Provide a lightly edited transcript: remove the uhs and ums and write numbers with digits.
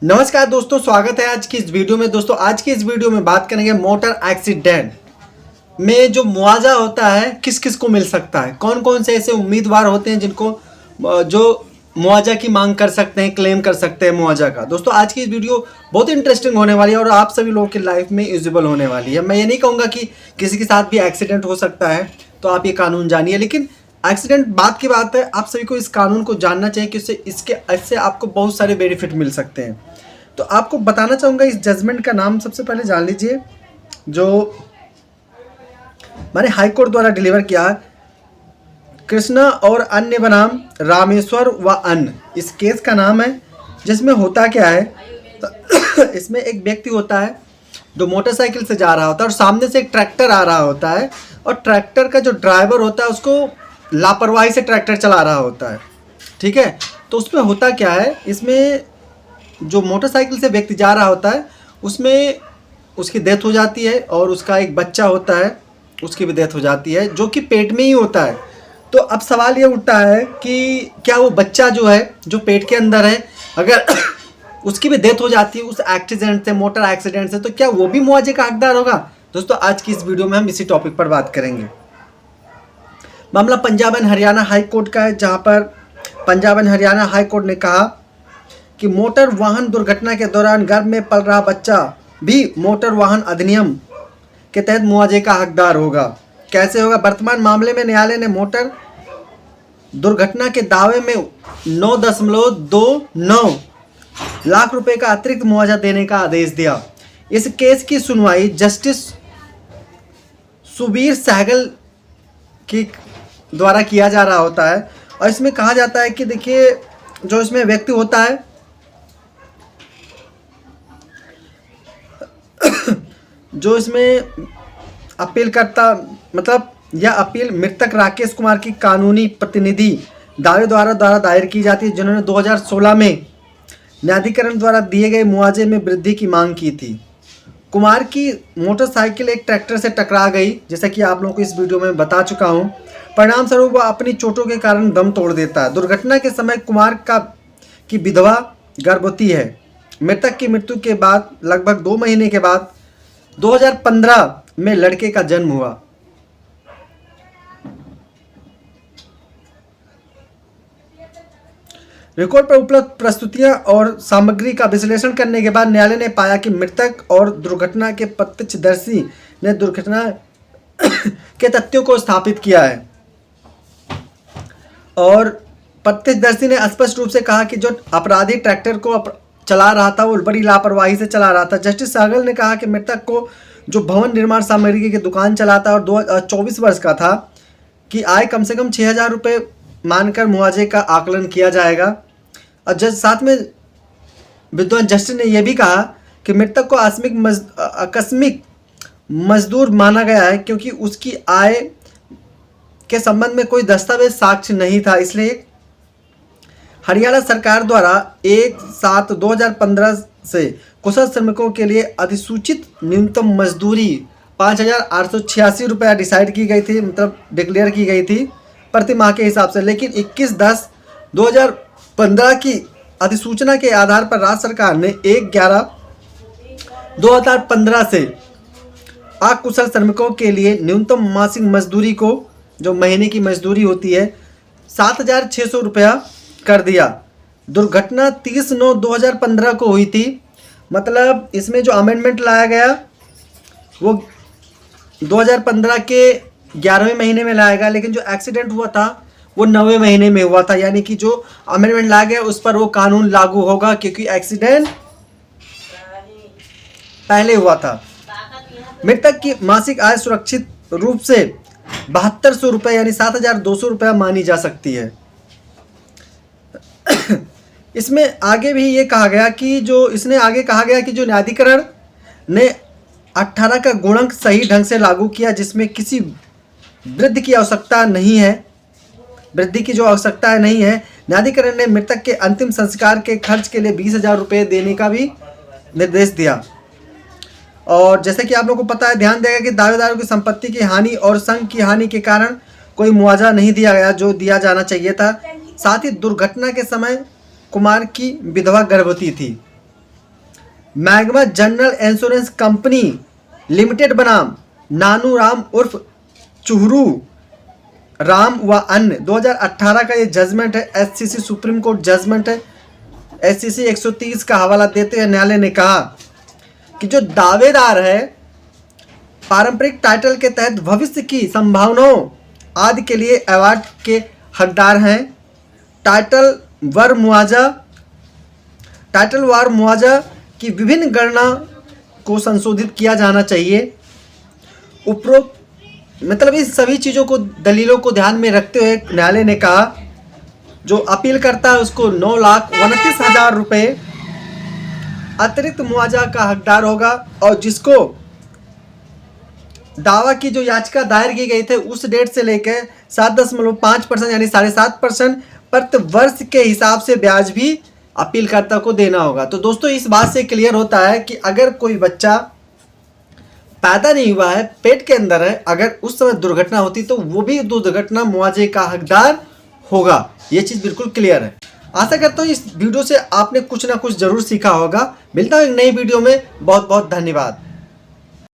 नमस्कार दोस्तों, स्वागत है आज की इस वीडियो में। दोस्तों आज की इस वीडियो में बात करेंगे मोटर एक्सीडेंट में जो मुआवजा होता है किस किस को मिल सकता है, कौन कौन से ऐसे उम्मीदवार होते हैं जिनको जो मुआवजा की मांग कर सकते हैं, क्लेम कर सकते हैं मुआवजा का। दोस्तों आज की इस वीडियो बहुत इंटरेस्टिंग होने वाली है और आप सभी लोगों की लाइफ में यूजेबल होने वाली है। मैं ये नहीं कहूँगा कि किसी के साथ भी एक्सीडेंट हो सकता है तो आप ये कानून जानिए, लेकिन एक्सीडेंट बात की बात है, आप सभी को इस कानून को जानना चाहिए कि इससे आपको बहुत सारे बेनिफिट मिल सकते हैं। तो आपको बताना चाहूँगा इस जजमेंट का नाम सबसे पहले जान लीजिए, जो हमारे हाई कोर्ट द्वारा डिलीवर किया, कृष्णा और अन्य बनाम रामेश्वर व अन्य, इस केस का नाम है। जिसमें होता क्या है, तो इसमें एक व्यक्ति होता है जो मोटरसाइकिल से जा रहा होता है और सामने से एक ट्रैक्टर आ रहा होता है और ट्रैक्टर का जो ड्राइवर होता है उसको लापरवाही से ट्रैक्टर चला रहा होता है। ठीक है, तो उसमें होता क्या है, इसमें जो मोटरसाइकिल से व्यक्ति जा रहा होता है उसमें उसकी डेथ हो जाती है और उसका एक बच्चा होता है, उसकी भी डेथ हो जाती है, जो कि पेट में ही होता है। तो अब सवाल ये उठता है कि क्या वो बच्चा जो है, जो पेट के अंदर है, अगर उसकी भी डेथ हो जाती है उस एक्सीडेंट से, मोटर एक्सीडेंट से, तो क्या वो भी मुआवजे का हकदार होगा? दोस्तों आज की इस वीडियो में हम इसी टॉपिक पर बात करेंगे। मामला Punjab and Haryana high court का है, जहां पर Punjab and Haryana high court ने कहा कि मोटर वाहन दुर्घटना के दौरान गर्भ में पल रहा बच्चा भी मोटर वाहन अधिनियम के तहत मुआवजे का हकदार होगा। कैसे होगा? वर्तमान मामले में न्यायालय ने मोटर दुर्घटना के दावे में 9.29 लाख रुपए का अतिरिक्त मुआवजा देने का आदेश दिया। इस केस की सुनवाई जस्टिस सुबीर सहगल की द्वारा किया जा रहा होता है और इसमें कहा जाता है कि देखिए, जो इसमें व्यक्ति होता है जो इसमें अपील करता, मतलब यह अपील मृतक राकेश कुमार की कानूनी प्रतिनिधि दावेदार द्वारा दायर की जाती है, जिन्होंने 2016 में न्यायाधिकरण द्वारा दिए गए मुआवजे में वृद्धि की मांग की थी। कुमार की मोटरसाइकिल एक ट्रैक्टर से टकरा गई, जैसा कि आप लोगों को इस वीडियो में बता चुका हूं। परिणाम स्वरूप वह अपनी चोटों के कारण दम तोड़ देता है। दुर्घटना के समय कुमार की विधवा गर्भवती है। मृतक की मृत्यु के बाद लगभग 2 महीने के बाद 2015 में लड़के का जन्म हुआ। रिकॉर्ड पर उपलब्ध प्रस्तुतियां और सामग्री का विश्लेषण करने के बाद न्यायालय ने पाया कि मृतक और दुर्घटना के प्रत्यक्षदर्शी ने दुर्घटना के तथ्यों को स्थापित किया है और प्रत्यक्षदर्शी ने स्पष्ट रूप से कहा कि जो अपराधी ट्रैक्टर को चला रहा था वो बड़ी लापरवाही से चला रहा था। जस्टिस सहगल ने कहा कि मृतक को, जो भवन निर्माण सामग्री की दुकान चलाता और 24 वर्ष का था, कि आय कम से कम 6,000 रुपये मानकर मुआवजे का आकलन किया जाएगा। और जज साथ में विद्वान जस्टिस ने यह भी कहा कि मृतक को आकस्मिक मजदूर माना गया है क्योंकि उसकी आय के संबंध में कोई दस्तावेज साक्ष्य नहीं था। इसलिए हरियाणा सरकार द्वारा 1/7/2015 से कुशल श्रमिकों के लिए अधिसूचित न्यूनतम मजदूरी 5,886 रुपया डिसाइड की गई थी, मतलब डिक्लेयर की गई थी प्रति माह के हिसाब से। लेकिन 21/10/2015 की अधिसूचना के आधार पर राज्य सरकार ने 1/11/2015 से अकुशल श्रमिकों के लिए न्यूनतम मासिक मजदूरी को, जो महीने की मजदूरी होती है, 7,600 रुपया कर दिया। दुर्घटना 30/9/2015 को हुई थी, मतलब इसमें जो अमेंडमेंट लाया गया वो 2015 के 11वें महीने में लाया गया, लेकिन जो एक्सीडेंट हुआ था वो 9वें महीने में हुआ था। यानी कि जो अमेंडमेंट लाया गया उस पर वो कानून लागू होगा क्योंकि एक्सीडेंट पहले हुआ था। मृतक की मासिक आय सुरक्षित रूप से 7200 रुपये यानी 7,200 रुपया मानी जा सकती है। इसमें आगे भी ये कहा गया कि जो न्यायाधिकरण ने 18 का गुणक सही ढंग से लागू किया, जिसमें किसी वृद्धि की आवश्यकता नहीं है, न्यायाधिकरण ने मृतक के अंतिम संस्कार के खर्च के लिए 20,000 रुपये देने का भी निर्देश दिया। और जैसे कि आप लोगों को पता है, ध्यान देगा कि दावेदारों की संपत्ति की हानि और संग की हानि के कारण कोई मुआवजा नहीं दिया गया जो दिया जाना चाहिए था। साथ ही दुर्घटना के समय कुमार की विधवा गर्भवती थी। Magma general insurance company limited बनाम नानू राम उर्फ चुहरू राम व अन्य 2018 का ये जजमेंट है, एससीसी सुप्रीम कोर्ट जजमेंट है। एससीसी 130 का हवाला देते हुए न्यायालय ने कहा कि जो दावेदार है पारंपरिक टाइटल के तहत भविष्य की संभावनाओं आदि के लिए अवार्ड के हकदार हैं। टाइटल वार मुआवजा की विभिन्न गणना को संशोधित किया जाना चाहिए। उपरोक्त मतलब इस सभी चीज़ों को, दलीलों को ध्यान में रखते हुए न्यायालय ने कहा जो अपील करता है उसको 9,29,000 रुपये अतिरिक्त मुआवजा का हकदार होगा, और जिसको दावा की जो याचिका दायर की गई थे उस डेट से लेकर 7.5% यानी 7.5% प्रति वर्ष के हिसाब से ब्याज भी अपीलकर्ता को देना होगा। तो दोस्तों इस बात से क्लियर होता है कि अगर कोई बच्चा पैदा नहीं हुआ है, पेट के अंदर है, अगर उस समय दुर्घटना होती तो वो भी दुर्घटना मुआवजे का हकदार होगा। ये चीज़ बिल्कुल क्लियर है। आशा करता हूँ इस वीडियो से आपने कुछ ना कुछ जरूर सीखा होगा। मिलता हूँ एक नई वीडियो में। बहुत बहुत धन्यवाद।